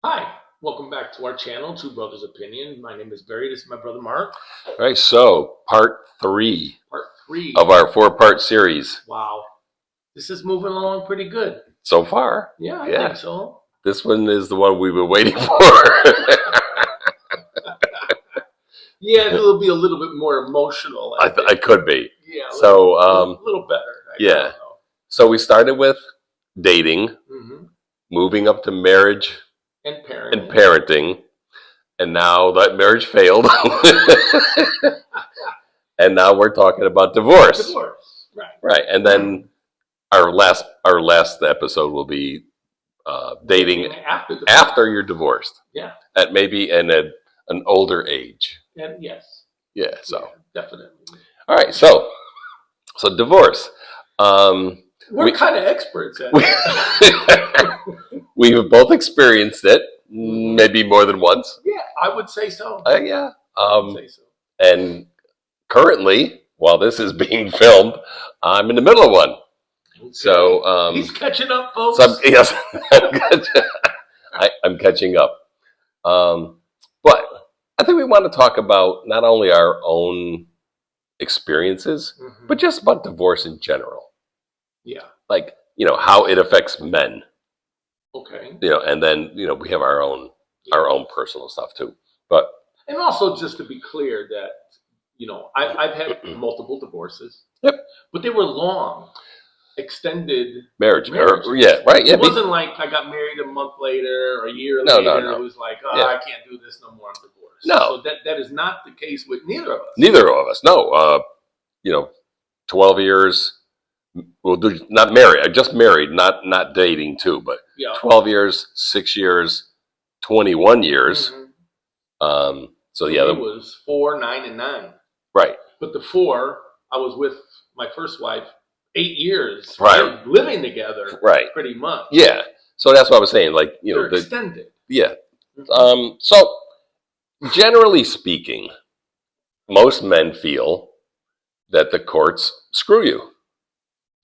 Hi, welcome back to our channel, Two Brothers Opinion. My name is Barry. This is my brother Mark. All right, so part 3 Part three. of our 4-part series Wow, this is moving along pretty good. so far. Yeah, I think so. This one is the one we've been waiting for. Yeah, it'll be a little bit more emotional. I could be. Yeah, So, a little better. I yeah. don't know. So we started with dating, Mhm. moving up to marriage And and parenting. parenting, and now that marriage failed. And now we're talking about divorce. Divorce. Right. Right. And then our last episode will be dating after you're divorced. Yeah. At maybe an older age. And yes. Yeah. So yeah, definitely. all right. So divorce. We're kind of experts at it. We've both experienced it, maybe more than once. Yeah, I would say so. Yeah. I would say so. And currently, while this is being filmed, I'm in the middle of one. Okay. So he's catching up, folks. So yes, I'm catching up. But I think we want to talk about not only our own experiences, but just about divorce in general. Yeah. Like, how it affects men. Okay. And then, we have our own personal stuff too. But and also just to be clear that, I've had multiple divorces. Yep. But they were long, extended marriage. marriages. Yeah, right. Yeah. It wasn't like I got married a month later or a year later. No. It was like, I can't do this no more. I'm divorced. No. So that is not the case with neither of us. Neither of us. No. 12 years. Well, not married. Just married, not dating too. But 12 years, 6 years, 21 years. So yeah, it was 4, 9, and 9. Right. But the 4, I was with my first wife 8 years. Right. Living together. Right. Pretty much. Yeah. So that's what I was saying. Like, they're extended. Yeah. So generally speaking, most men feel that the courts screw you.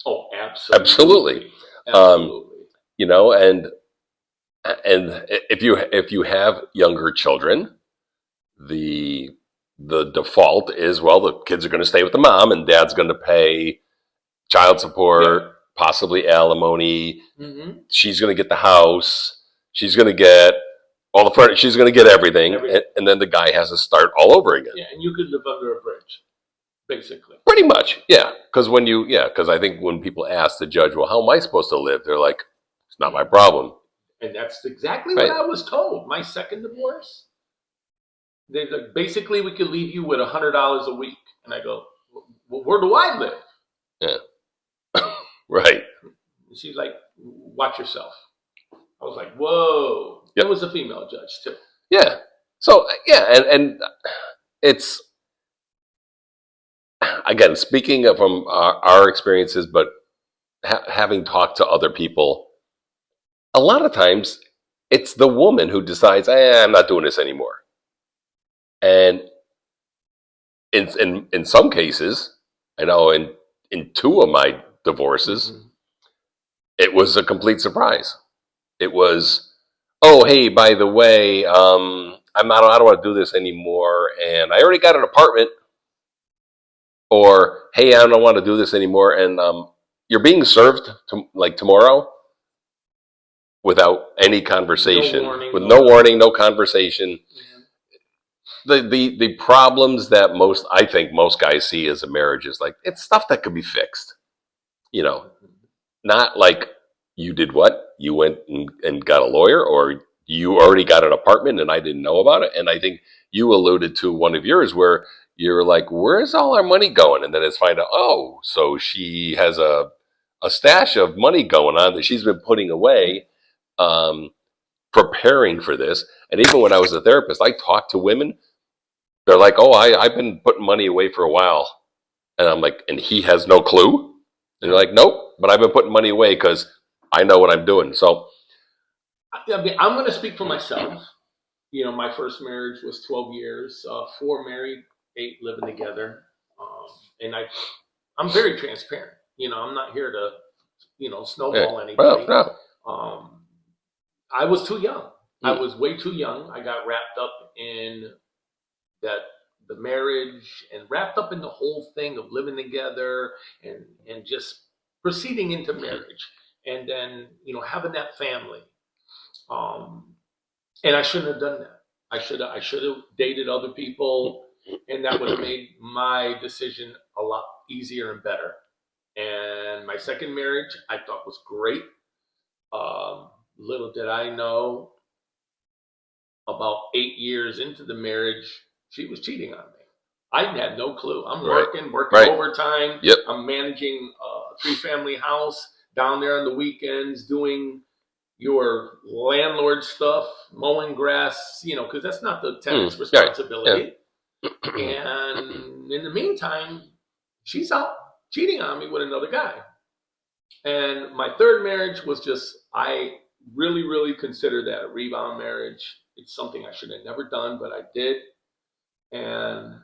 Oh, absolutely. And if you have younger children, the default is, well, the kids are going to stay with the mom and dad's going to pay child support, possibly alimony. She's going to get the house. She's going to get all the furniture. She's going to get everything. And then the guy has to start all over again. Yeah, and you could live under a bridge, basically. Pretty much, yeah. Because I think when people ask the judge, well, how am I supposed to live? They're like, it's not my problem. And that's exactly what I was told. My second divorce, they said, basically, we could leave you with $100 a week. And I go, well, where do I live? Yeah. Right. And she's like, watch yourself. I was like, whoa. Yep. It was a female judge, too. Yeah. So, yeah, and it's, again, speaking from our experiences, but having talked to other people, a lot of times it's the woman who decides, I'm not doing this anymore. And in some cases, I know in 2 of my divorces, it was a complete surprise. It was, oh, hey, by the way, I don't want to do this anymore, and I already got an apartment. Or, hey, I don't want to do this anymore, and you're being served tomorrow without any conversation, no warning, no conversation. The problems that I think most guys see as a marriage is like, it's stuff that could be fixed. Not like you did what? You went and got a lawyer, or you already got an apartment and I didn't know about it. And I think you alluded to one of yours where you're like, where's all our money going? And then it's find out, oh, so she has a stash of money going on that she's been putting away, preparing for this. And even when I was a therapist, I talked to women. They're like, oh, I've been putting money away for a while. And I'm like, and he has no clue? And they're like, nope, but I've been putting money away because I know what I'm doing. So I'm going to speak for myself. My first marriage was 12 years, 4 married, 8 living together. And I'm very transparent. I'm not here to, snowball anybody. Well, no. I was too young. I was way too young. I got wrapped up in that the marriage and wrapped up in the whole thing of living together and just proceeding into marriage and then having that family. And I shouldn't have done that. I should have dated other people, and that would have made my decision a lot easier and better. And my second marriage I thought was great. Little did I know, about 8 years into the marriage, she was cheating on me. I had no clue. I'm working Right. overtime. Yep. I'm managing a 3-family house down there on the weekends, doing your landlord stuff, mowing grass, because that's not the tenant's responsibility. And in the meantime, she's out cheating on me with another guy. And my third marriage was just, I really, really consider that a rebound marriage. It's something I should have never done, but I did. And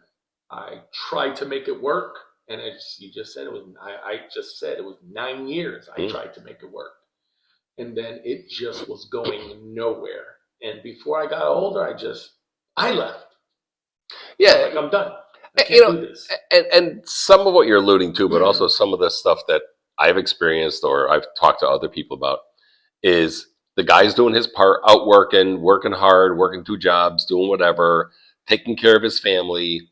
I tried to make it work. And as you just said, I just said it was 9 years I tried to make it work. And then it just was going nowhere. And before I got older, I left. Yeah. I'm done. I can't do this. And some of what you're alluding to, but also some of the stuff that I've experienced or I've talked to other people about is the guy's doing his part, out working hard, working 2 jobs, doing whatever, taking care of his family,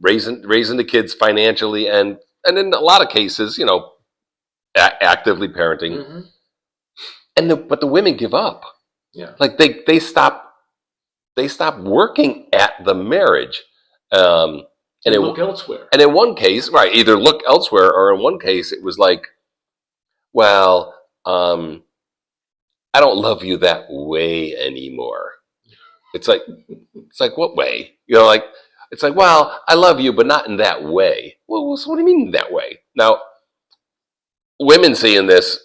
raising the kids financially, and in a lot of cases, actively parenting. But the women give up. Yeah. Like they stop working at the marriage. And look elsewhere. And in one case, right, either look elsewhere, or in one case it was like, well, I don't love you that way anymore. It's like what way? It's like, well, I love you, but not in that way. Well, so what do you mean that way? Now, women seeing this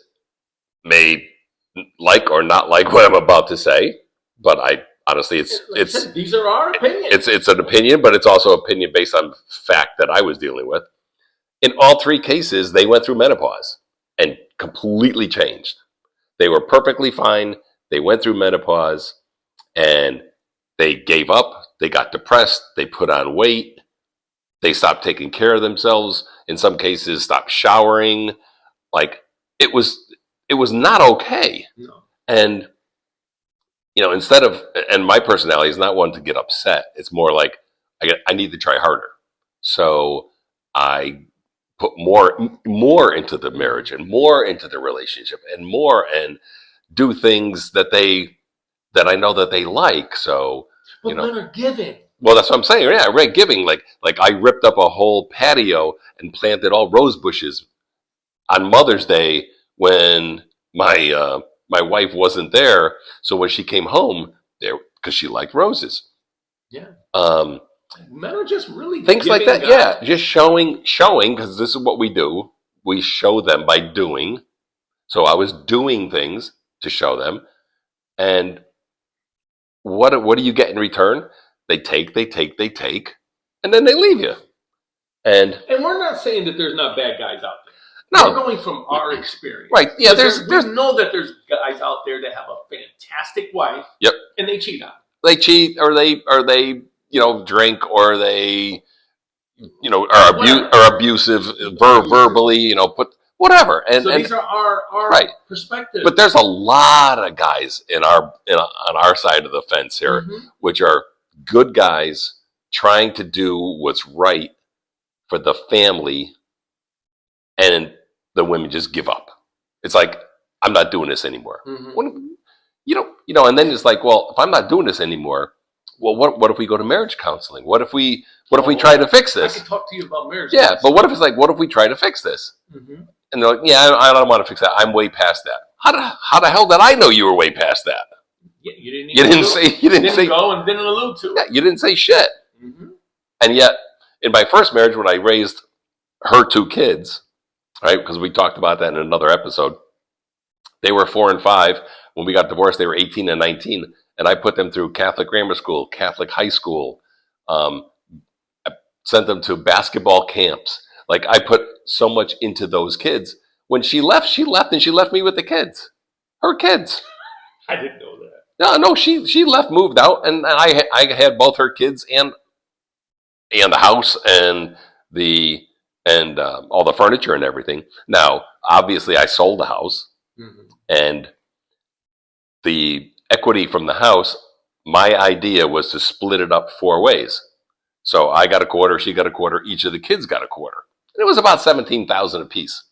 may like or not like what I'm about to say, but honestly, these are our opinions. It's an opinion, but it's also opinion based on fact that I was dealing with. In all 3 cases, they went through menopause and completely changed. They were perfectly fine. They went through menopause and they gave up. They got depressed. They put on weight. They stopped taking care of themselves. In some cases, stopped showering. Like it was not okay. No. And instead of, and my personality is not one to get upset. It's more like I need to try harder. So I put more into the marriage and more into the relationship and do things that I know that they like. So, but men are giving. Well, that's what I'm saying. Yeah, right. Giving, like I ripped up a whole patio and planted all rose bushes on Mother's Day when my wife wasn't there. So when she came home, there, because she liked roses. Yeah. Men are just really things like that. Yeah, just showing because this is what we do. We show them by doing. So I was doing things to show them, and what do you get in return? They take, and then they leave you. And we're not saying that there's not bad guys out there. No, we're going from our experience. Right? Yeah, we know that there's guys out there that have a fantastic wife. Yep. And they cheat on them. They cheat, or they drink, or they are abusive verbally. Put whatever. And these are our right. perspectives. But there's a lot of guys on our side of the fence here, which are good guys trying to do what's right for the family, and the women just give up. It's like, I'm not doing this anymore. And then it's like, well, if I'm not doing this anymore, well, what if we go to marriage counseling? What if we try to fix this? I can talk to you about marriage. Yeah, but what if we try to fix this? And they're like, yeah, I don't want to fix that. I'm way past that. How the hell did I know you were way past that? Yeah, you didn't go and didn't allude to it. Yeah, you didn't say shit. And yet, in my first marriage, when I raised her 2 kids, right, because we talked about that in another episode, they were 4 and 5. When we got divorced, they were 18 and 19. And I put them through Catholic grammar school, Catholic high school, I sent them to basketball camps. Like, I put so much into those kids. When she left and she left me with the kids. Her kids. I didn't know that. No, she left, moved out, and I had both her kids and the house and the and all the furniture and everything. Now, obviously, I sold the house, Mm-hmm. and the equity from the house. My idea was to split it up 4 ways. So I got a quarter, she got a quarter, each of the kids got a quarter, and it was about 17,000 apiece.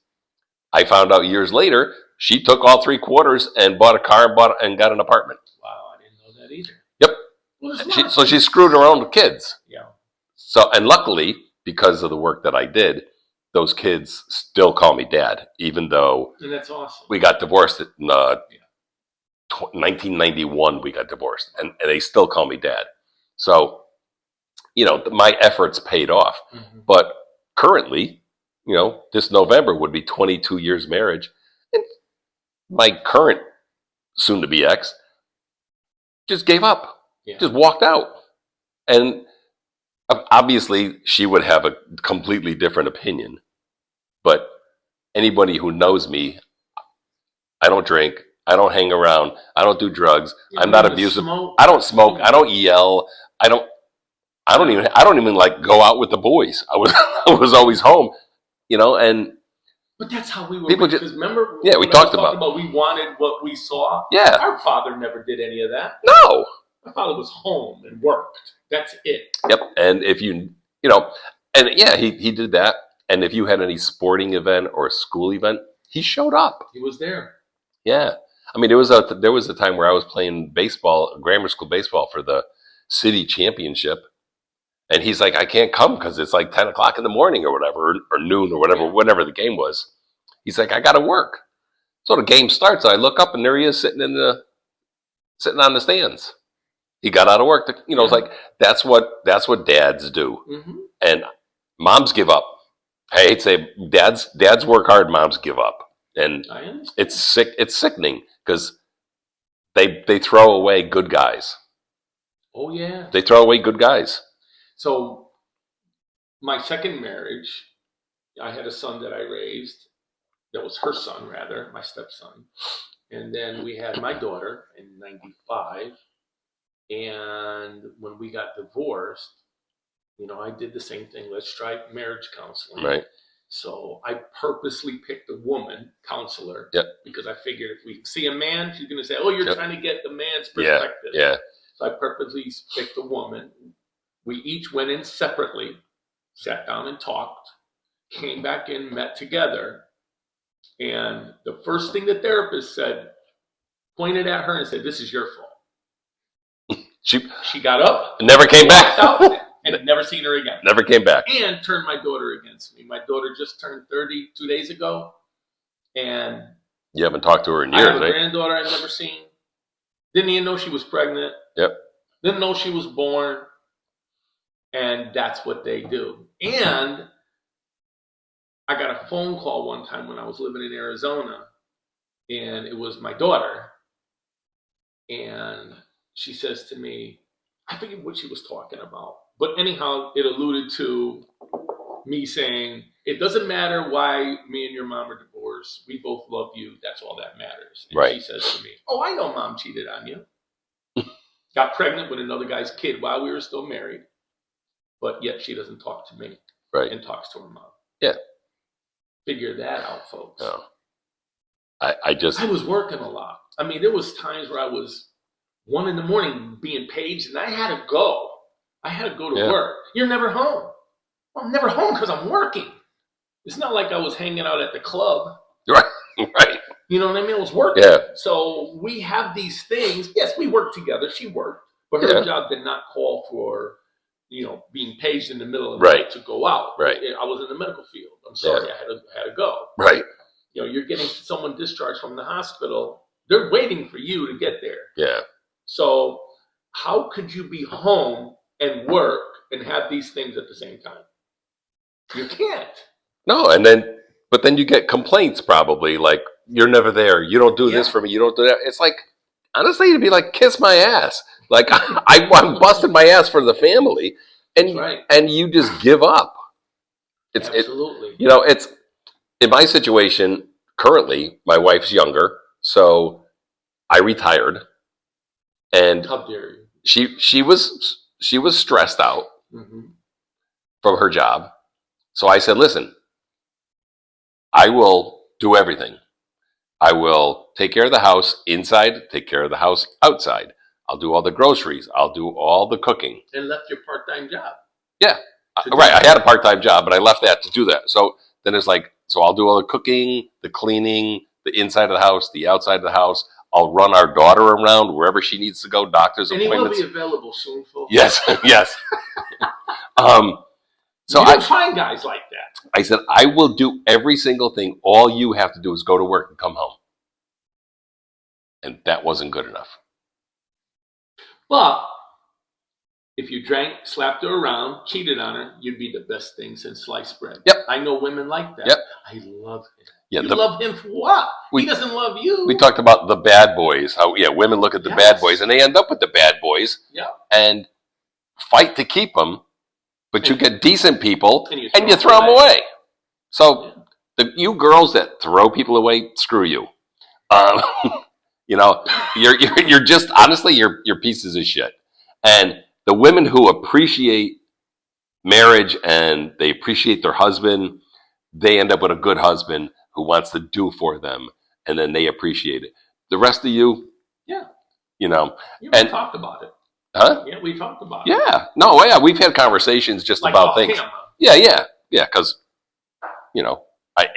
I found out years later she took all 3 quarters and bought a car, and got an apartment. Wow, I didn't know that either. Yep. Well, So she screwed her own kids. Yeah. So, and luckily, because of the work that I did, those kids still call me dad, even though And that's awesome. we got divorced in 1991. We got divorced, and they still call me dad. So, my efforts paid off. Mm-hmm. But currently, this November would be 22 years marriage, and my current soon-to-be ex just gave up, just walked out, and obviously she would have a completely different opinion. But anybody who knows me, I don't drink, I don't hang around, I don't do drugs, I'm not abusive, I don't smoke, I don't yell, I don't even like go out with the boys. I was always home, and but that's how we were. People because remember, we talked about we wanted what we saw. Yeah, our father never did any of that. No, my father was home and worked. That's it. Yep. And if and yeah, he did that. And if you had any sporting event or a school event, he showed up. He was there. Yeah. I mean, there was a time where I was playing baseball, grammar school baseball, for the city championship. And he's like, I can't come because it's like 10 o'clock in the morning or whatever, or noon or whatever, whenever the game was. He's like, I got to work. So the game starts. I look up and there he is sitting on the stands. He got out of work. It's like, that's what dads do. Mm-hmm. And moms give up. I hate to say, dads work hard, moms give up. And it's sickening because they throw away good guys. Oh, yeah. They throw away good guys. So my second marriage, I had a son that I raised. That was her son, rather, my stepson. And then we had my daughter in 95. And when we got divorced, I did the same thing. Let's try marriage counseling. Right. So I purposely picked a woman counselor. Yep. Because I figured if we see a man, she's going to say, oh, you're trying to get the man's perspective. Yeah. So I purposely picked a woman. We each went in separately, sat down and talked, came back in, met together. And the first thing the therapist said, pointed at her and said, this is your fault. She got up, never came back, out, and never seen her again. Never came back. And turned my daughter against me. My daughter just turned 30 2 days ago. And you haven't talked to her in years, I have a right? granddaughter I've never seen. Didn't even know she was pregnant. Yep. Didn't know she was born. And that's what they do. And I got a phone call one time when I was living in Arizona, and it was my daughter. And she says to me, I forget what she was talking about. But anyhow, it alluded to me saying, it doesn't matter why me and your mom are divorced. We both love you. That's all that matters. And right. She says to me, oh, I know mom cheated on you. Got pregnant with another guy's kid while we were still married. But yet she doesn't talk to me. Right. And talks to her mom. Yeah. Figure that out, folks. No. I was working a lot. I mean, there was times where I was 1 a.m. being paged, and I had to go. I had to go to work. You're never home. Well, I'm never home because I'm working. It's not like I was hanging out at the club. Right. Right. You know what I mean? I was working. Yeah. So we have these things. Yes, we worked together. She worked. But her job did not call for, being paged in the middle of the night to go out. Right. I was in the medical field. I'm sorry. I had to go. Right. You're getting someone discharged from the hospital. They're waiting for you to get there. Yeah. So how could you be home and work and have these things at the same time? You can't. No, but then you get complaints probably like, you're never there. You don't do this for me. You don't do that. It's like, honestly, you'd be like, kiss my ass. Like, I'm busting my ass for the family. And you just give up. Absolutely. It's in my situation currently, my wife's younger. So I retired. And How dare you? she was stressed out Mm-hmm. from her job. So I said, listen, I will do everything. I will take care of the house inside, take care of the house outside. I'll do all the groceries. I'll do all the cooking. And left your part-time job. Yeah. To do Right. that. I had a part-time job, but I left that to do that. So then it's like, so I'll do all the cooking, the cleaning, the inside of the house, the outside of the house. I'll run our daughter around wherever she needs to go, doctor's And he will appointments. be available soon, folks. Yes, yes. So you don't find guys like that. I said, I will do every single thing. All you have to do is go to work and come home. And that wasn't good enough. But if you drank, slapped her around, cheated on her, you'd be the best thing since sliced bread. Yep. I know women like that. Yep. I love him. Yeah, you love him for what? We- He doesn't love you. We talked about the bad boys, how women look at the bad boys and they end up with the bad boys and fight to keep them, but you get decent people and you throw them away. So you girls that throw people away, screw you. You're just honestly you're pieces of shit. And the women who appreciate marriage and they appreciate their husband, they end up with a good husband who wants to do for them, and then they appreciate it. The rest of you, we talked about it. Huh? Yeah, we talked about it. Yeah. No, we've had conversations just Like about things. Camera. Yeah, because,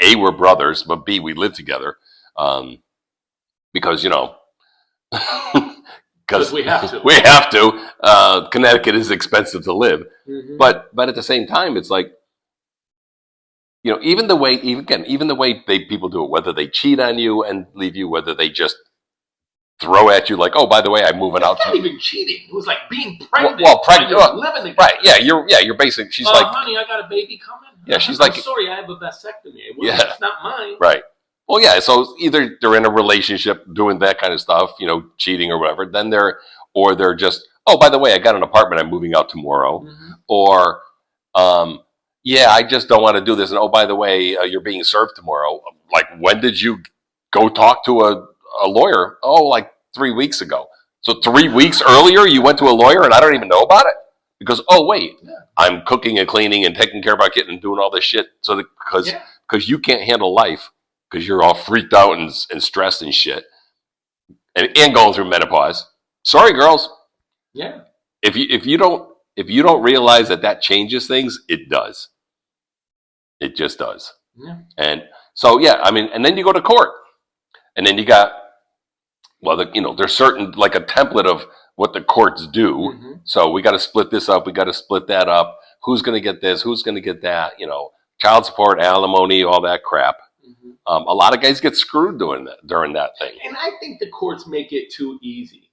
A, we're brothers, but B, we live together. Because, because we have to. We have to. Connecticut is expensive to live. Mm-hmm. But at the same time, it's like, even the way people do it, whether they cheat on you and leave you, whether they just throw at you like, oh, by the way, I'm moving out. It's not even cheating. It was like being pregnant. Pregnant. Living together. Right. Yeah. You're basically. She's like, honey, I got a baby coming. Yeah. She's I'm like, sorry, I have a vasectomy. It's not mine. Right. Well, yeah. So either they're in a relationship doing that kind of stuff, cheating or whatever. Then they're just, oh, by the way, I got an apartment. I'm moving out tomorrow. Mm-hmm. Or, I just don't want to do this. And oh, by the way, you're being served tomorrow. Like, when did you go talk to a lawyer? Oh, like 3 weeks ago. So 3 weeks earlier, you went to a lawyer and I don't even know about it? Because, oh, wait, I'm cooking and cleaning and taking care of my kid and doing all this shit. So because you can't handle life because you're all freaked out and stressed and shit and going through menopause. Sorry, girls. Yeah. If you don't realize that changes things, it does. It just does. Yeah. And so, and then you go to court. And then you got, there's certain, like a template of what the courts do. Mm-hmm. So we got to split this up. We got to split that up. Who's going to get this? Who's going to get that? Child support, alimony, all that crap. Mm-hmm. A lot of guys get screwed during that thing. And I think the courts make it too easy.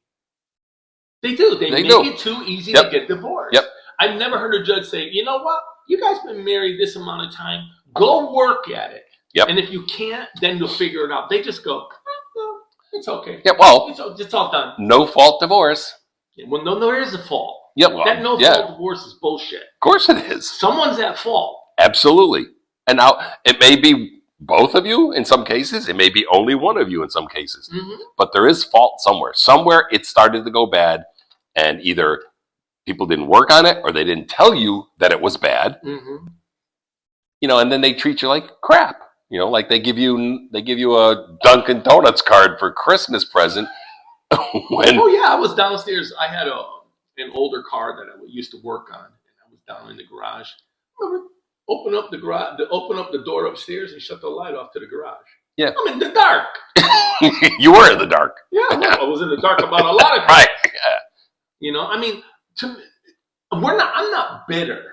They do. They make it too easy to get divorced. Yep. I've never heard a judge say, you know what? You guys been married this amount of time. Go work at it. Yep. And if you can't, then you'll figure it out. They just go, no, it's okay. Yeah, well, it's all done. No fault divorce. Yeah, well, no, there is a fault. Yeah, well, that no fault divorce is bullshit. Of course it is. Someone's at fault. Absolutely. And now it may be both of you in some cases. It may be only one of you in some cases. Mm-hmm. But there is fault somewhere. Somewhere it started to go bad, and either people didn't work on it or they didn't tell you that it was bad. Mm-hmm. And then they treat you like crap. Like they give you a Dunkin' Donuts card for Christmas present. I was downstairs. I had an older car that I used to work on, and I was down in the garage. Remember, open up the door upstairs and shut the light off to the garage. Yeah, I'm in the dark. You were in the dark. Yeah, I was in the dark about a lot of things. Right. Yeah. I'm not bitter.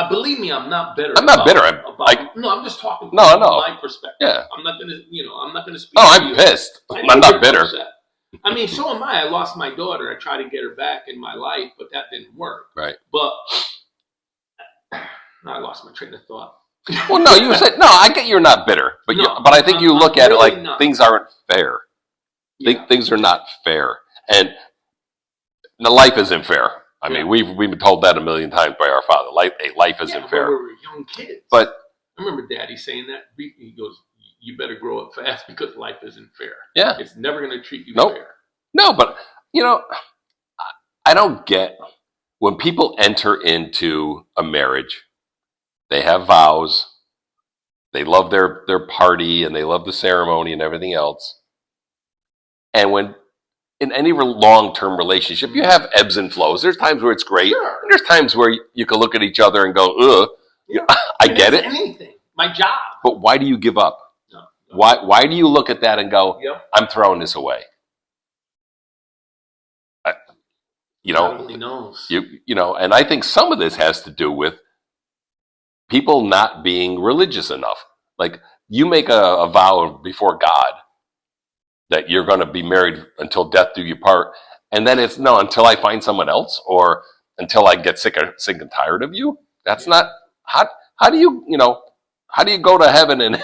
Believe me, I'm not bitter. I'm not bitter. I'm just talking from my perspective. Yeah. I'm not gonna speak. Oh, I'm pissed. I'm not bitter. Upset. So am I. I lost my daughter. I tried to get her back in my life, but that didn't work. Right. But I lost my train of thought. Well, no, you said no. I get you're not bitter, but but I think you look at really it like things aren't fair. Yeah. Things are not fair, and the life isn't fair. I mean, we've been told that a million times by our father. Life isn't fair. We were young kids. But I remember Daddy saying that. He goes, "You better grow up fast because life isn't fair. Yeah, it's never going to treat you fair." No, but I don't get when people enter into a marriage, they have vows, they love their party, and they love the ceremony and everything else. And when in any long-term relationship, you have ebbs and flows. There's times where it's great. Sure. And there's times where you can look at each other and go, ugh. Yeah. I get it. Anything. My job. But why do you give up? No. Why do you look at that and go, Yep. I'm throwing this away? God only knows. And I think some of this has to do with people not being religious enough. Like, you make a vow before God that you're going to be married until death do you part, and then it's no, until I find someone else, or until I get sick and tired of you. That's not how do you go to heaven and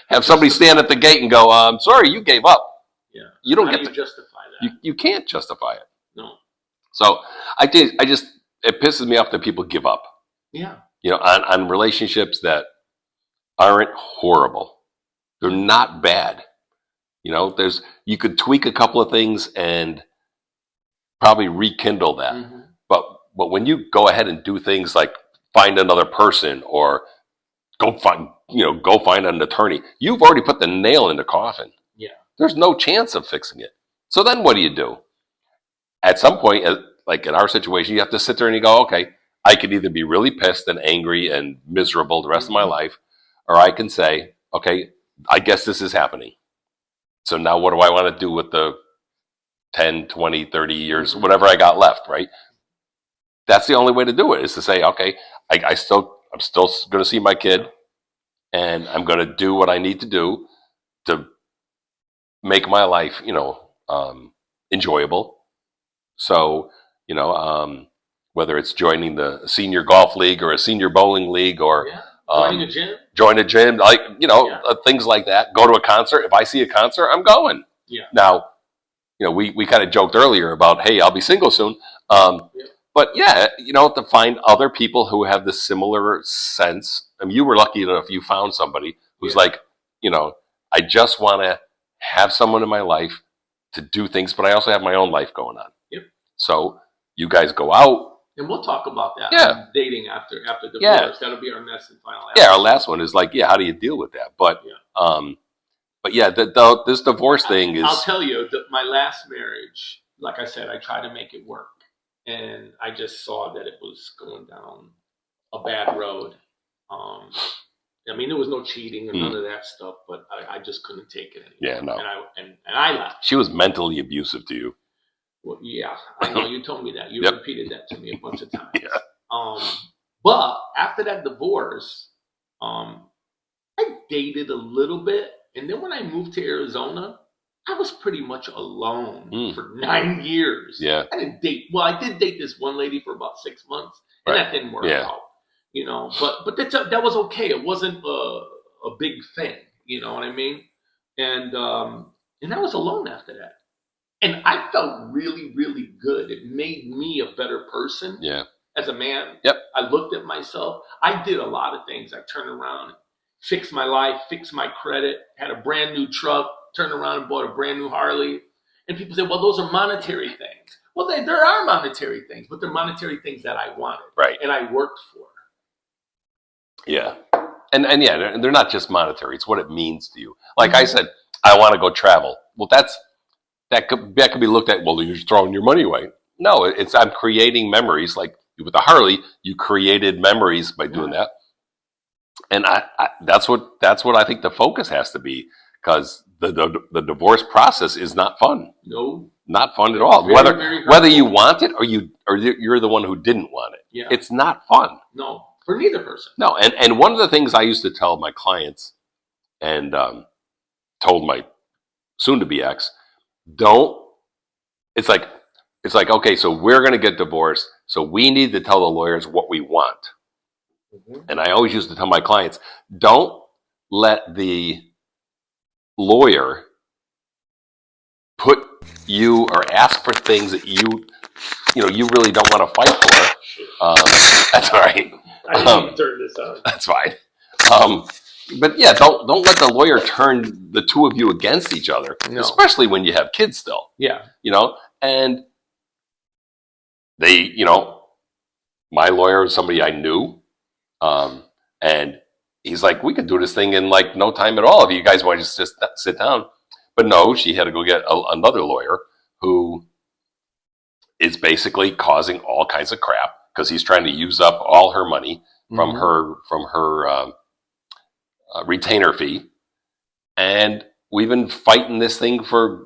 have somebody stand at the gate and go, I'm sorry, you gave up. Yeah. You don't How get do to you justify that. you can't justify it. No. So it pisses me off that people give up. Yeah. On relationships that aren't horrible. They're not bad. You could tweak a couple of things and probably rekindle that. Mm-hmm. But when you go ahead and do things like find another person or go find an attorney, you've already put the nail in the coffin. Yeah. There's no chance of fixing it. So then what do? At some point, like in our situation, you have to sit there and you go, okay, I could either be really pissed and angry and miserable the rest of my life, or I can say, okay, I guess this is happening. So now what do I want to do with the 10, 20, 30 years, whatever I got left, right? That's the only way to do it, is to say, okay, I'm still going to see my kid, and I'm going to do what I need to do to make my life, enjoyable. So, whether it's joining the senior golf league or a senior bowling league or join a gym, things like that. Go to a concert. If I see a concert, I'm going. Yeah. Now, we kind of joked earlier about, hey, I'll be single soon. But to find other people who have the similar sense. I mean, you were lucky enough you found somebody who's like, I just want to have someone in my life to do things, but I also have my own life going on. Yep. So you guys go out. And we'll talk about that. Yeah. Dating after divorce. Yeah. That'll be our next and final. Yeah, our last one is like, how do you deal with that? But this divorce thing is. I'll tell you, my last marriage, like I said, I tried to make it work, and I just saw that it was going down a bad road. There was no cheating and none of that stuff, but I just couldn't take it anymore. Yeah, no. And I left. She was mentally abusive to you. Well, yeah, I know you told me that. You repeated that to me a bunch of times. Yeah. But after that divorce, I dated a little bit, and then when I moved to Arizona, I was pretty much alone for 9 years. Yeah. I didn't date. Well, I did date this one lady for about 6 months, and that didn't work out. But that was okay. It wasn't a big thing. You know what I mean? And I was alone after that. And I felt really, really good. It made me a better person as a man. Yep. I looked at myself. I did a lot of things. I turned around, fixed my life, fixed my credit, had a brand new truck, turned around and bought a brand new Harley. And people say, well, those are monetary things. Well, there are monetary things, but they're monetary things that I wanted. Right. And I worked for. Yeah. And they're not just monetary. It's what it means to you. Like I said, I want to go travel. Well, that could be looked at, well, you're just throwing your money away. No, I'm creating memories. Like with the Harley, you created memories by doing that. And that's what I think the focus has to be, because the divorce process is not fun. No. Not fun at all. Whether you want it or you're the one who didn't want it. Yeah. It's not fun. No, for neither person. No, and one of the things I used to tell my clients and told my soon-to-be ex, it's like, okay, so we're going to get divorced, so we need to tell the lawyers what we want. Mm-hmm. And I always used to tell my clients, don't let the lawyer put you or ask for things that you really don't want to fight for. That's all right. I didn't even turn this on. That's fine. But yeah, don't let the lawyer turn the two of you against each other, especially when you have kids still. Yeah. And they, my lawyer is somebody I knew, and he's like, we could do this thing in like no time at all if you guys want to just sit down. But no, she had to go get another lawyer who is basically causing all kinds of crap because he's trying to use up all her money from her retainer fee, and we've been fighting this thing for,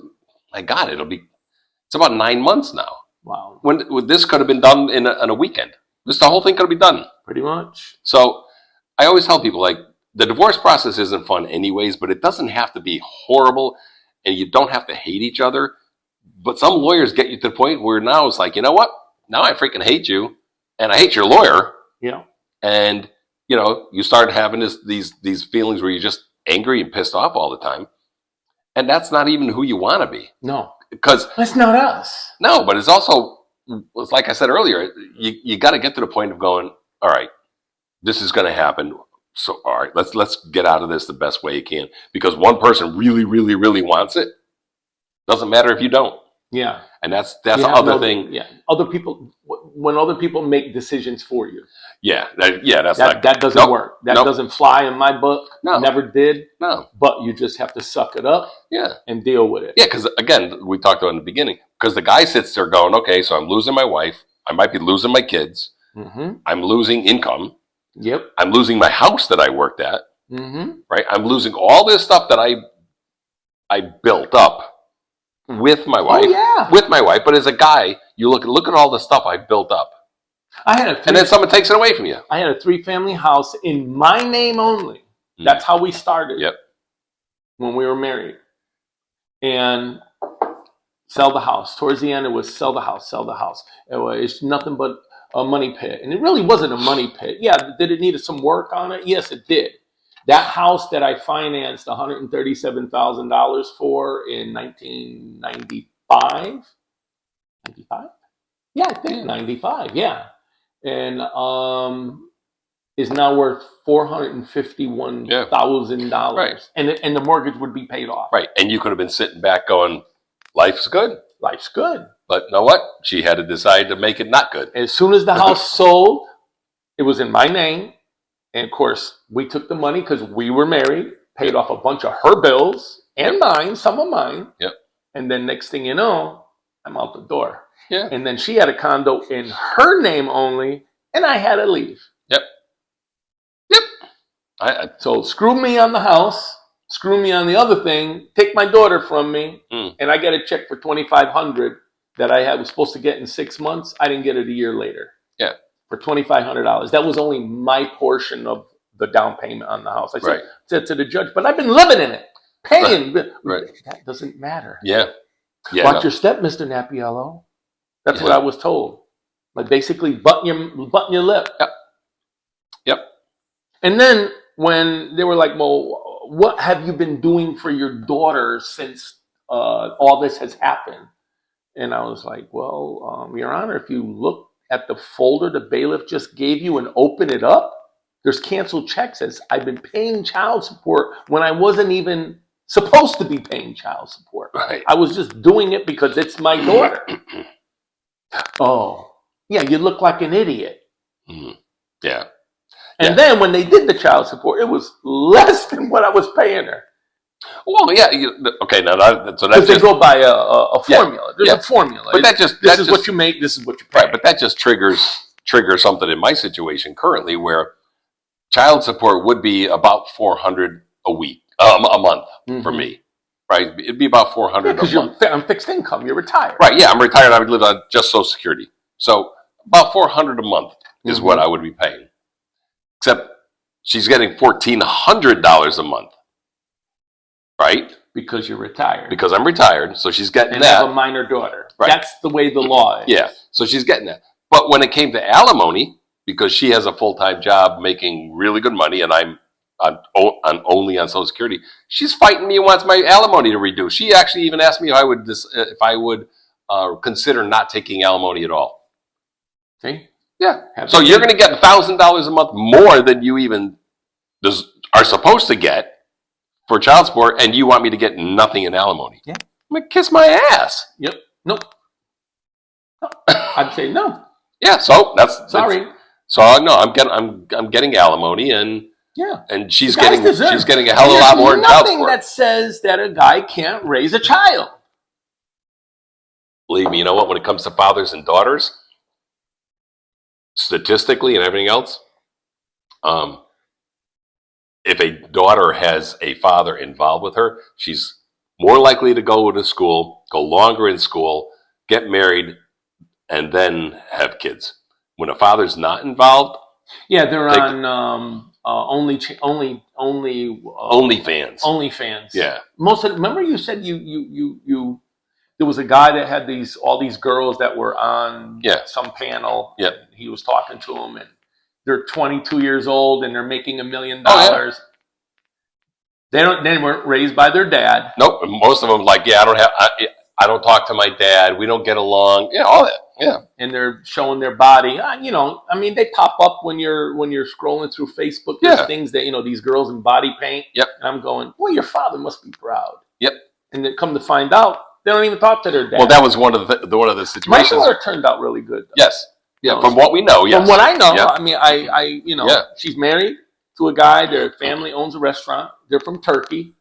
my God, it's about 9 months now. Wow. When this could have been done in a weekend. The whole thing could have been done. Pretty much. So I always tell people, like, the divorce process isn't fun anyways, but it doesn't have to be horrible, and you don't have to hate each other. But some lawyers get you to the point where now it's like, you know what? Now I freaking hate you, and I hate your lawyer. Yeah. And, you start having these feelings where you're just angry and pissed off all the time. And that's not even who you want to be. No. Because that's not us. No, but it's also, like I said earlier, you got to get to the point of going, all right, this is going to happen. So, all right, let's get out of this the best way you can. Because one person really, really, really wants it. Doesn't matter if you don't. Yeah. And that's the other thing. Yeah. Other people, when other people make decisions for you. Yeah. That doesn't work. That doesn't fly in my book. No. Never did. No. But you just have to suck it up. Yeah. And deal with it. Yeah. Because again, we talked about in the beginning, because the guy sits there going, okay, so I'm losing my wife. I might be losing my kids. Mm-hmm. I'm losing income. Yep. I'm losing my house that I worked at. Mm-hmm. Right. I'm losing all this stuff that I built up with my wife. Oh, yeah. With my wife. But as a guy, you look at all the stuff I built up. And then someone takes it away from you. I had a 3-family house in my name only. That's how we started. Yep. When we were married. And sell the house. Towards the end, it was sell the house. It's nothing but a money pit. And it really wasn't a money pit. Yeah, did it need some work on it? Yes, it did. That house that I financed $137,000 for in 1995? 95? Yeah, I think 95, yeah. And is now worth $451,000. Right. And the mortgage would be paid off. Right. And you could have been sitting back going, life's good. Life's good. But you know what? She had to decide to make it not good. As soon as the house sold, it was in my name. And of course, we took the money because we were married, paid off a bunch of her bills and mine, some of mine. Yep. And then next thing you know, I'm out the door. Yeah. And then she had a condo in her name only, and I had to leave. Yep. So screw me on the house, screw me on the other thing, take my daughter from me, and I get a check for $2,500 that I was supposed to get in 6 months. I didn't get it a year later. Yeah. For $2,500. That was only my portion of the down payment on the house. I said to the judge, but I've been living in it, paying. Right. That doesn't matter. Yeah. Watch your step, Mr. Nappiello. That's what I was told. Like basically button your lip. Yep. And then when they were like, well, what have you been doing for your daughter since all this has happened? And I was like, well, Your Honor, if you look at the folder the bailiff just gave you and open it up, there's canceled checks as I've been paying child support when I wasn't even supposed to be paying child support. Right. I was just doing it because it's my daughter. Oh, yeah, you look like an idiot. Yeah. And then when they did the child support, it was less than what I was paying her. Well, yeah. Okay, now so that's they go by a formula. There's a formula. But this is what you make. This is what you pay. Right, but that just triggers something in my situation currently, where child support would be about $400 a month for me. Right, it'd be about $400 because a month. You're on fixed income. You're retired. Right. Yeah, I'm retired. I would live on just Social Security, so about $400 a month is what I would be paying. Except she's getting $1,400 a month. Right? Because you're retired. Because I'm retired, so she's getting and that. And have a minor daughter. Right. That's the way the law is. Yeah, so she's getting that. But when it came to alimony, because she has a full-time job making really good money, and I'm only on Social Security, she's fighting me and wants my alimony to reduce. She actually even asked me if I would consider not taking alimony at all. See? Yeah. So you're going to get $1,000 a month more than you even are supposed to get for child support, and you want me to get nothing in alimony. Yeah. I'm going to kiss my ass. Yep. Nope. I'd say no. Yeah, so Sorry. so no, I'm getting alimony, Yeah. and The guys deserve. she's getting a And hell of a there's lot more in child nothing support. that says that a guy can't raise a child. Believe me, you know what? When it comes to fathers and daughters, statistically and everything else, um, if a daughter has a father involved with her, she's more likely to go to school, go longer in school, get married, and then have kids. When a father's not involved, Yeah, they're Take- on OnlyFans. OnlyFans. Yeah, Most of remember you said you there was a guy that had all these girls that were on Yeah. some panel. Yep. And he was talking to them, and they're 22 years old and they're making $1 million. Oh, yeah. They weren't raised by their dad. nope. Most of them like, yeah, I don't talk to my dad. We don't get along. Yeah, all that. Yeah, And they're showing their body. I mean, they pop up when you're scrolling through Facebook. There's Yeah. things that these girls in body paint. Yep. And I'm going, well, your father must be proud. Yep. And then come to find out, they don't even talk to their dad. well, that was one of the My situations. daughter turned out really good. Though. Yes, yeah. From what we know, yes. From what I know, Yep. I mean, Yeah. she's married to a guy. Their family owns a restaurant. They're from Turkey.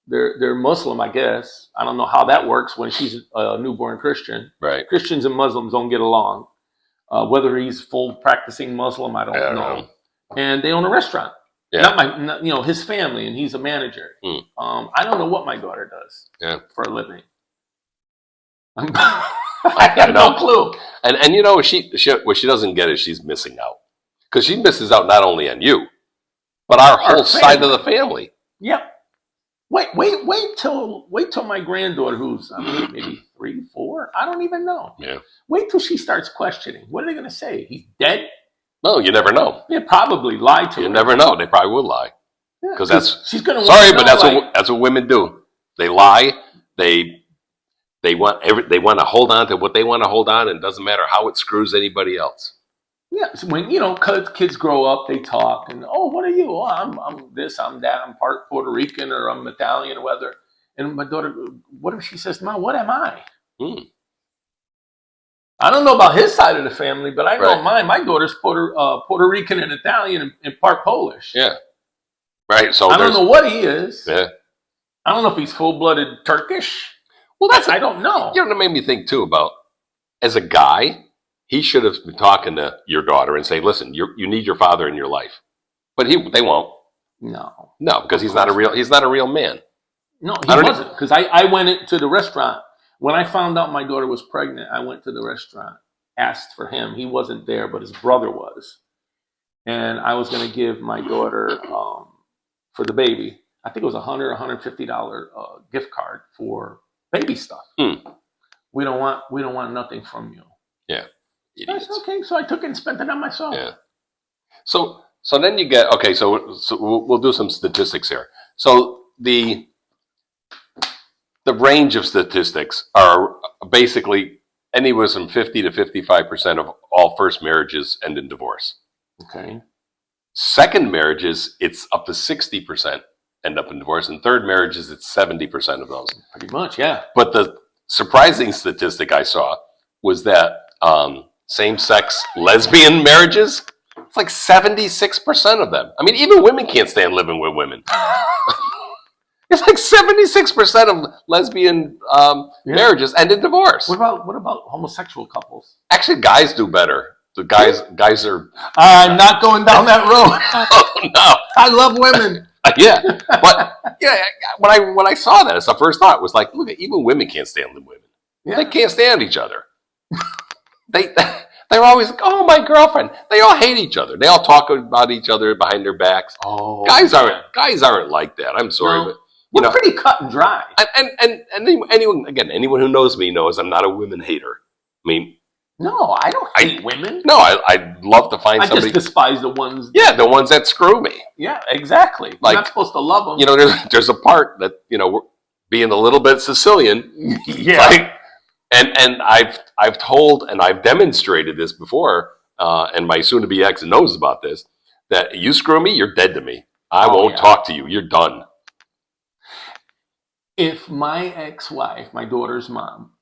They're Muslim, I guess. I don't know how that works when she's a newborn Christian. Right. Christians and Muslims don't get along. Whether he's full practicing Muslim, I don't know. And they own a restaurant. Yeah. His family, and he's a manager. Hmm. I don't know what my daughter does for a living. I have no clue. And what she doesn't get is she's missing out, because she misses out not only on you, but our whole side of the family. Yep. Wait till my granddaughter, who's maybe 3, 4, I don't even know. Yeah. Wait till she starts questioning. What are they going to say? He's dead? No, you never know. They probably lie to her. You never know. They probably will lie, Yeah, because she's going to. Sorry, but that's what women do. They lie. They want to hold on to what they want to hold on, and it doesn't matter how it screws anybody else. Yeah, so when kids grow up, they talk, and what are you? Oh, I'm this, I'm that, I'm part Puerto Rican, or I'm Italian, or whether. And my daughter, what if she says, "Mom, what am I?" I don't know about his side of the family, but I know Right. mine. My daughter's Puerto Rican and Italian and part Polish. Yeah. Right. So I don't know what he is. Yeah. I don't know if he's full-blooded Turkish. Well, I don't know. That made me think too about, as a guy, he should have been talking to your daughter and say, "Listen, you need your father in your life," but they won't. No, because he's not a real man. No, he wasn't. Because I went into the restaurant when I found out my daughter was pregnant. I went to the restaurant, asked for him. He wasn't there, but his brother was, and I was going to give my daughter for the baby. I think it was $150 gift card for baby stuff. We don't want nothing from you. Yeah. That's okay. So I took it and spent it on myself. Yeah. So then you get, okay, so we'll do some statistics here. So the range of statistics are basically anywhere from 50 to 55% of all first marriages end in divorce. Okay. Second marriages, it's up to 60% end up in divorce, and third marriages, it's 70% of those. Pretty much, yeah. But the surprising statistic I saw was that same-sex lesbian marriages, it's like 76% of them. I mean, even women can't stand living with women. It's like 76% of lesbian marriages end in divorce. What about homosexual couples? Actually, guys do better. The guys are. I'm not going down that road. Oh, no, I love women. Yeah, but when I saw that, it's the first thought was like, look, even women can't stand the women. Yeah. They can't stand each other. They're always like, oh, my girlfriend. They all hate each other. They all talk about each other behind their backs. Oh, guys aren't like that. I'm sorry, No. but We're pretty cut and dry. and anyone who knows me knows I'm not a women hater. I mean, No, I don't hate women. no, I'd love to find I somebody. just despise the ones. Yeah, the ones that screw me. Yeah, exactly. You're Like, not supposed to love them. There's a part that being a little bit Sicilian. Yeah. Like, and I've told and I've demonstrated this before, and my soon-to-be ex knows about this. That you screw me, you're dead to me. I won't talk to you. You're done. If my ex-wife, my daughter's mom,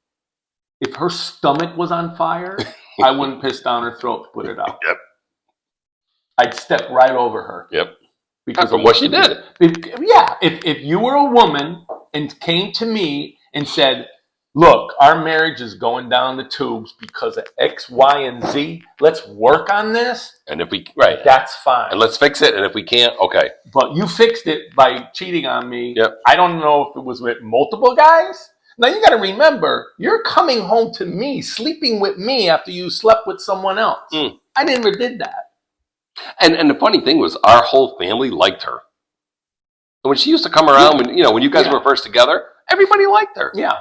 if her stomach was on fire, I wouldn't piss down her throat to put it out. Yep. I'd step right over her. Yep. Because From what she did. Yeah. If you were a woman and came to me and said, look, our marriage is going down the tubes because of X, Y, and Z. Let's work on this. And if we, right. That's fine. And let's fix it. And if we can't, okay. But you fixed it by cheating on me. Yep. I don't know if it was with multiple guys. Now you got to remember, you're coming home to me, sleeping with me after you slept with someone else. I never did that. And the funny thing was, our whole family liked her. And when she used to come around, when you guys were first together, everybody liked her. Yeah.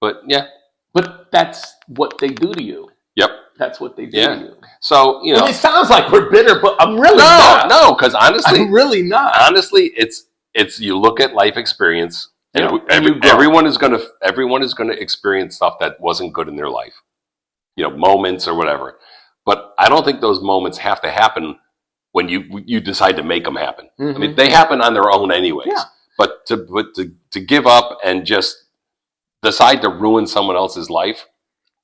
But yeah. But that's what they do to you. Yep. That's what they do to you. So, Well, it sounds like we're bitter, but I'm really not. No, because honestly, I'm really not. Honestly, it's you look at life experience, and and everyone is gonna experience stuff that wasn't good in their life. Moments or whatever. But I don't think those moments have to happen when you decide to make them happen. I mean, they happen on their own anyways. Yeah. But to give up and just decide to ruin someone else's life,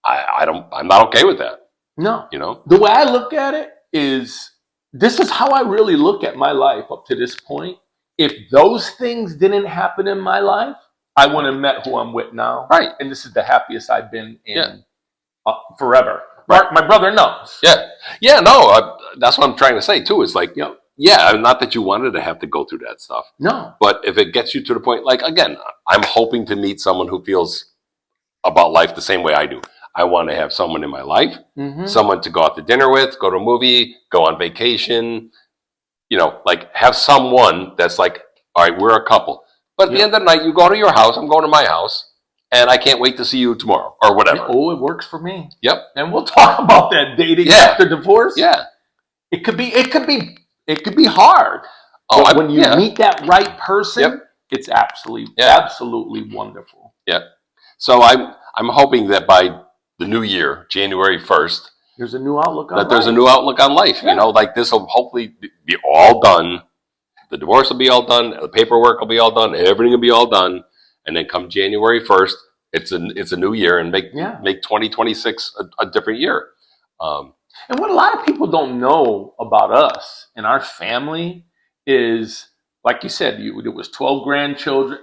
I'm not okay with that. No. The way I look at it is, this is how I really look at my life up to this point. If those things didn't happen in my life, I wouldn't have met who I'm with now. Right. And this is the happiest I've been in forever. Right. My brother knows. Yeah. Yeah, no, that's what I'm trying to say too. It's like, not that you wanted to have to go through that stuff. No. But if it gets you to the point, like, again, I'm hoping to meet someone who feels about life the same way I do. I want to have someone in my life, someone to go out to dinner with, go to a movie, go on vacation, like have someone that's like, all right, we're a couple. But at the end of the night, you go to your house, I'm going to my house, and I can't wait to see you tomorrow or whatever. Oh, it works for me. Yep. And we'll talk about that dating after divorce. Yeah. It could be hard. Oh, but when you meet that right person, it's absolutely wonderful. Yep. So I'm hoping that by the new year, January 1st, there's a new outlook on life. There's a new outlook on life. Like this will hopefully be all done. The divorce will be all done. The paperwork will be all done. Everything will be all done. And then come January 1st, it's a new year, and make 2026 a different year. And what a lot of people don't know about us and our family is, like you said, there was 12 grandchildren.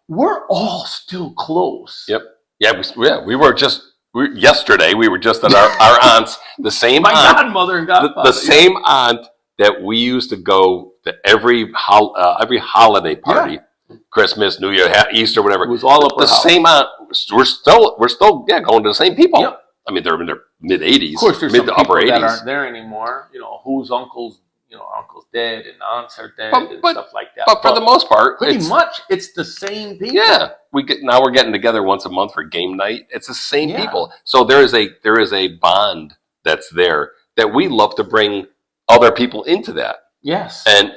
We're all still close. Yep. Yeah. We were just yesterday. We were just at our aunt's. The same my aunt, godmother and godfather. The same aunt that we used to go to every holiday party. Yeah. Christmas, New Year, Easter, whatever. It was all up the same aunt. We're still going to the same people. Yep. I mean, they're in their mid-80s. Of course, there's mid some to upper people 80s. that aren't there anymore. Whose uncles dead and aunts are dead and stuff like that. But for the most part, pretty much it's the same people. Yeah, we're getting together once a month for game night. It's the same people. So there is a bond that's there that we love to bring other people into that. Yes. And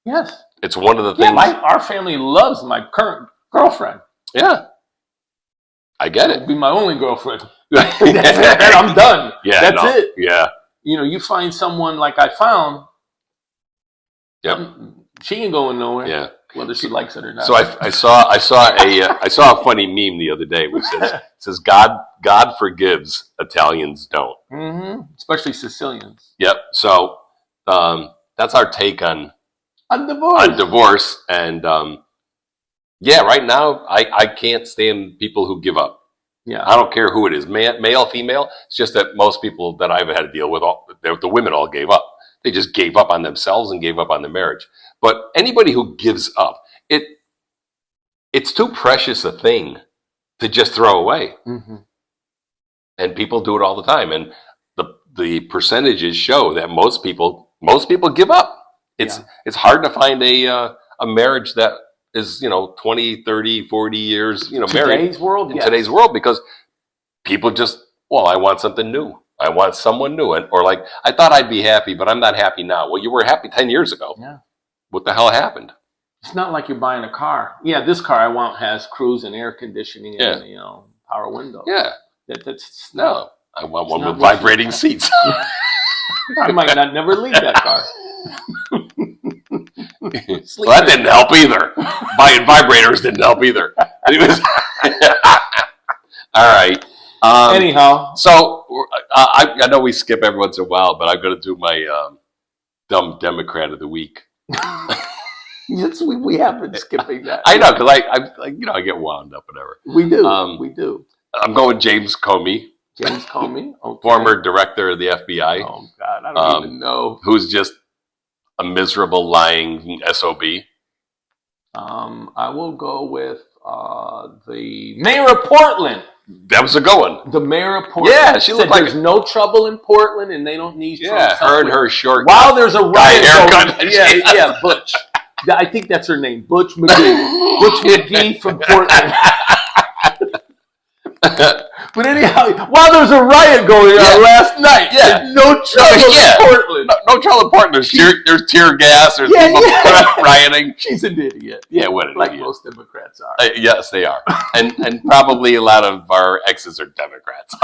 yes. It's one of the things. Our family loves my current girlfriend. Yeah. I get it. It'll be my only girlfriend. That's it. And I'm done. Yeah. That's it. Yeah. You find someone like I found. Yep. She ain't going nowhere. Yeah. Whether she likes it or not. So I saw a funny meme the other day which says God forgives, Italians don't. Mm-hmm. Especially Sicilians. Yep. So that's our take on divorce. And right now I can't stand people who give up. Yeah. I don't care who it is, male, female. It's just that most people that I've had to deal with, the women all gave up. They just gave up on themselves and gave up on the marriage. But anybody who gives up, it's too precious a thing to just throw away. Mm-hmm. And people do it all the time. And the percentages show that most people give up. It's hard to find a marriage that is 20, 30, 40 years married in today's world, because people just, I want something new. I want someone new. Or like, I thought I'd be happy, but I'm not happy now. Well, you were happy 10 years ago. Yeah. What the hell happened? It's not like you're buying a car. Yeah, this car I want has cruise and air conditioning and power windows. Yeah. That's no. I want one with vibrating seats. I might not never leave that car. Well, that didn't help either. Buying vibrators didn't help either. All right. Anyhow, So I know we skip every once in a while, but I'm going to do my dumb Democrat of the week. yes, we have been skipping that. I know, because I get wound up, whatever. We do. Um, we do. I'm going James Comey, James Comey, okay. former director of the FBI, Oh God, I don't even know. who's just a miserable, lying SOB. I will go with the mayor of Portland. That was a good one. The mayor of Portland. Yeah, she said looked like there's no trouble in Portland, and they don't need Yeah, Trump's her help and with- her short While there's a riot haircut. going, yeah, Butch. I think that's her name, Butch McGee. Butch McGee from Portland. But anyhow, while there's a riot going on last night, there's no trouble in Portland. No trouble in Portland. There's tear gas. There's people rioting. She's an idiot. Yeah, what an like idiot. most Democrats are. Yes, they are, and probably a lot of our exes are Democrats.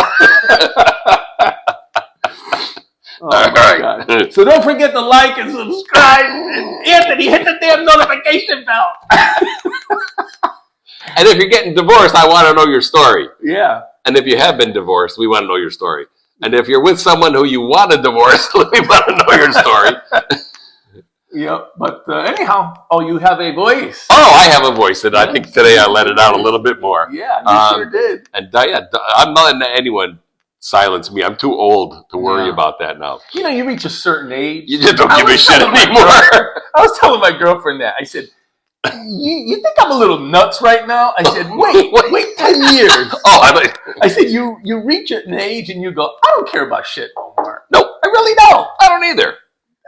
Oh my God. So don't forget to like and subscribe. And Anthony, hit the damn notification bell. And if you're getting divorced, I want to know your story. Yeah. And if you have been divorced, we want to know your story. And if you're with someone who you want to divorce, we want to know your story. Yep. But anyhow, you have a voice. Oh, I have a voice, and I think today I let it out a little bit more. Yeah, you sure did. And I'm not letting anyone silence me. I'm too old to worry about that now. You know, you reach a certain age. You just don't give a shit anymore. I was telling my girlfriend that. I said, you think I'm a little nuts right now? I said, wait 10 years. I said, you reach an age and you go, I don't care about shit no more. Nope. I really don't. I don't either.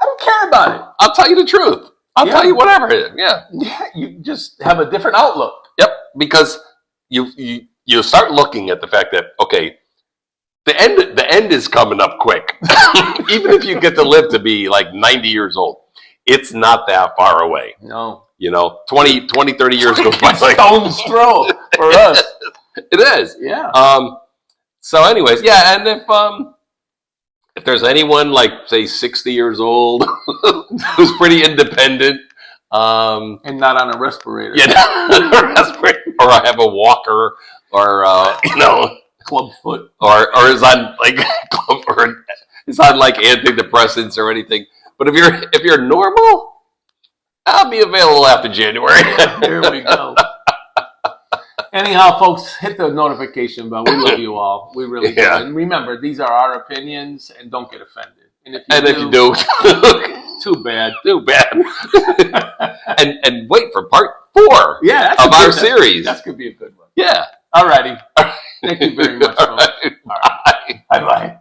I don't care about it. I'll tell you the truth. I'll tell you whatever it is. Yeah. Yeah, you just have a different outlook. Yep. Because you start looking at the fact that, okay, the end is coming up quick. Even if you get to live to be like 90 years old, it's not that far away. No. 20, 30 years goes by like stone's throw for us. It is. Yeah. So anyways, yeah, and if there's anyone like say 60 years old who's pretty independent, and not on a respirator. Yeah, or I have a walker, or club foot, or is on like or is on like antidepressants or anything. But if you're normal, I'll be available after January. There we go. Anyhow, folks, hit the notification bell. We love you all. We really do. And remember, these are our opinions, and don't get offended. And if you do, too bad. Too bad. and wait for part 4 of our series. That's going to be a good one. Yeah. All righty. Thank you very much, folks. All right. Bye-bye.